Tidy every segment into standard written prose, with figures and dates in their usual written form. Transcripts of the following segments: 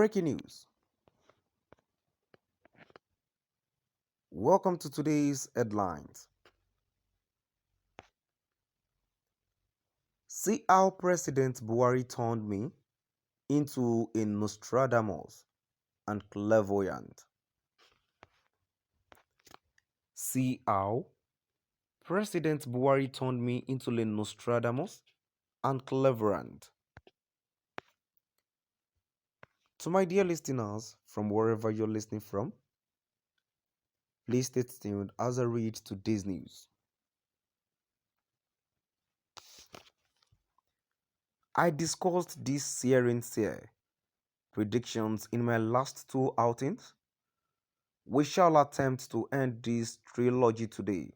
Breaking news. Welcome to today's headlines. See how President Buhari turned me into a Nostradamus and clairvoyant. See how President Buhari turned me into a Nostradamus and clairvoyant. To my dear listeners, from wherever you're listening from, please stay tuned as I read today's news. I discussed these searing predictions in my last two outings. We shall attempt to end this trilogy today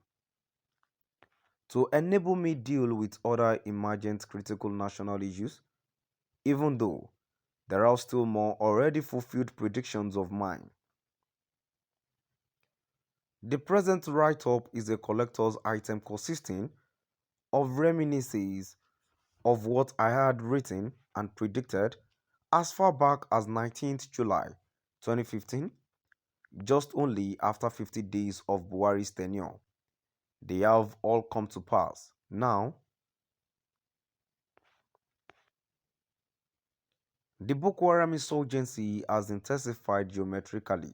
to enable me deal with other emergent critical national issues, even though there are still more already fulfilled predictions of mine. The present write-up is a collector's item consisting of reminiscences of what I had written and predicted as far back as 19th July 2015, just only after 50 days of Buhari's tenure. They have all come to pass. Now, the Boko Haram insurgency has intensified geometrically,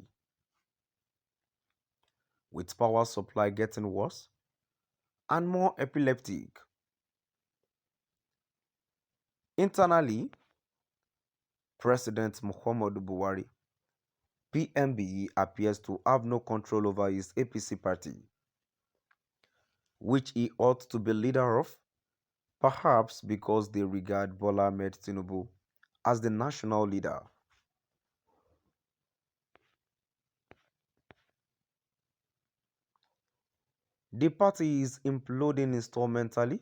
with power supply getting worse and more epileptic. Internally, President Muhammadu Buhari, PMB, appears to have no control over his APC party, which he ought to be leader of, perhaps because they regard Bola Ahmed Tinubu as the national leader. The party is imploding instrumentally.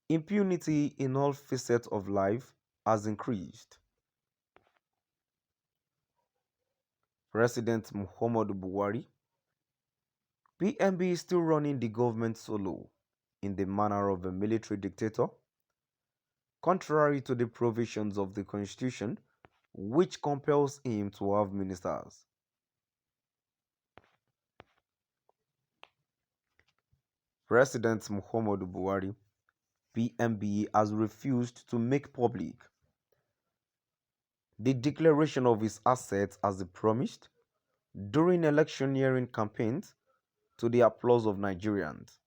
Impunity in all facets of life has increased. President Muhammadu Buhari, PMB, is still running the government solo in the manner of a military dictator, contrary to the provisions of the constitution, which compels him to have ministers. President Muhammadu Buhari, PMB, has refused to make public the declaration of his assets as he promised during electioneering campaigns to the applause of Nigerians.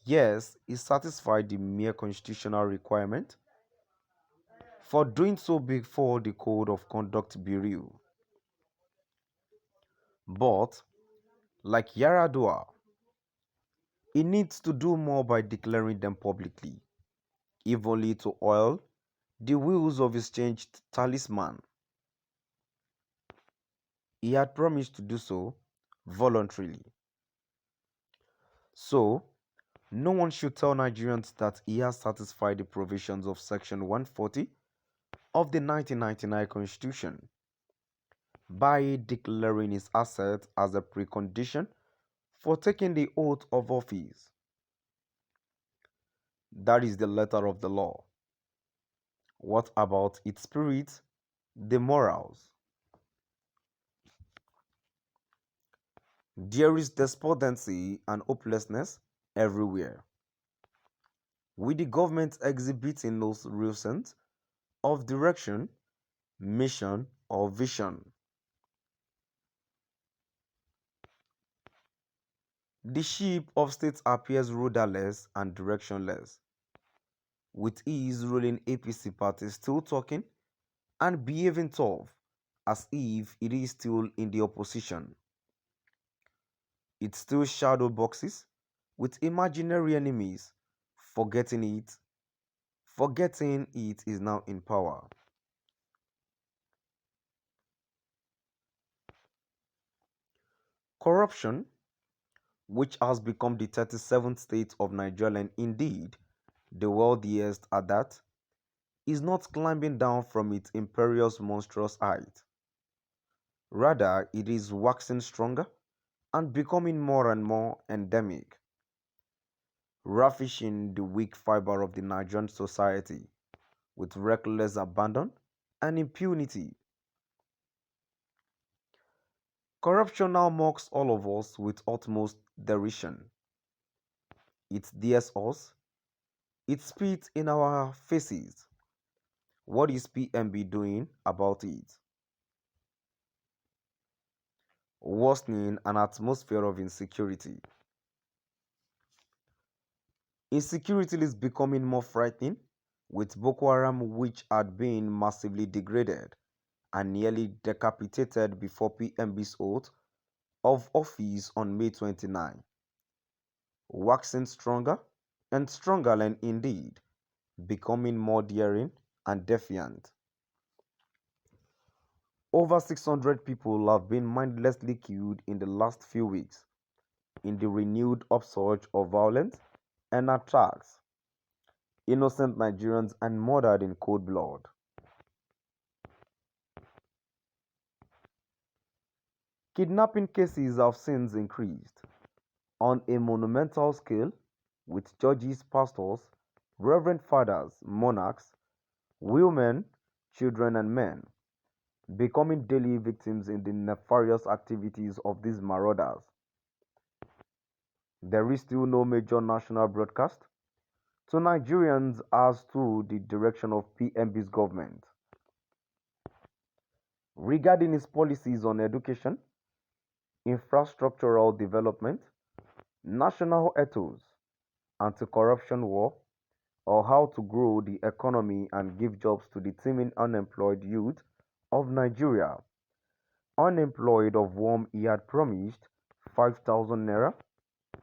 Yes, he satisfied the mere constitutional requirement for doing so before the Code of Conduct Bureau. But, like Yaradua, he needs to do more by declaring them publicly, if only to oil the wheels of his changed talisman. He had promised to do so voluntarily. So, no one should tell Nigerians that he has satisfied the provisions of Section 140 of the 1999 Constitution by declaring his assets as a precondition for taking the oath of office. That is the letter of the law. What about its spirit, the morals? There is despondency and hopelessness everywhere, with the government exhibiting no real sense of direction, mission, or vision. The ship of state appears rudderless and directionless, with his ruling APC party still talking and behaving tough as if it is still in the opposition. It still shadow boxes with imaginary enemies, forgetting it is now in power. Corruption, which has become the 37th state of Nigeria and indeed the wealthiest at that, is not climbing down from its imperious monstrous height. Rather, it is waxing stronger and becoming more and more endemic, ravishing the weak fiber of the Nigerian society with reckless abandon and impunity. Corruption now mocks all of us with utmost derision. It dares us, it spits in our faces. What is PMB doing about it? Worsening an atmosphere of insecurity. Insecurity is becoming more frightening, with Boko Haram, which had been massively degraded and nearly decapitated before PMB's oath of office on May 29, waxing stronger and stronger and indeed becoming more daring and defiant. Over 600 people have been mindlessly killed in the last few weeks in the renewed upsurge of violence and attacks. Innocent Nigerians are murdered in cold blood. Kidnapping cases have since increased on a monumental scale, with judges, pastors, reverend fathers, monarchs, women, children, and men becoming daily victims in the nefarious activities of these marauders. There is still no major national broadcast to Nigerians as to the direction of PMB's government regarding its policies on education, infrastructural development, national ethos, anti-corruption war, or how to grow the economy and give jobs to the teeming unemployed youth of Nigeria. Unemployed of whom he had promised 5,000 naira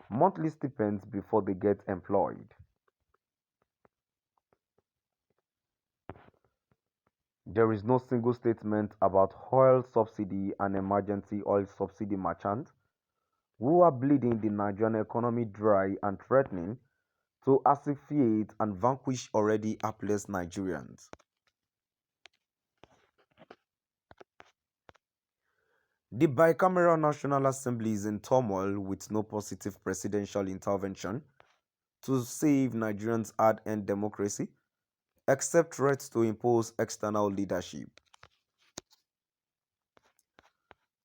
monthly stipends before they get employed. There is no single statement about oil subsidy and emergency oil subsidy merchants who are bleeding the Nigerian economy dry and threatening to asphyxiate and vanquish already hapless Nigerians. The bicameral National Assembly is in turmoil with no positive presidential intervention to save Nigerians' hard-earned democracy, except threats to impose external leadership.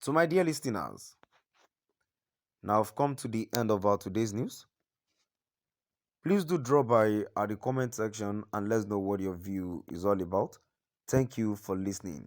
To my dear listeners, now I've come to the end of our today's news. Please do drop by at the comment section and let us know what your view is all about. Thank you for listening.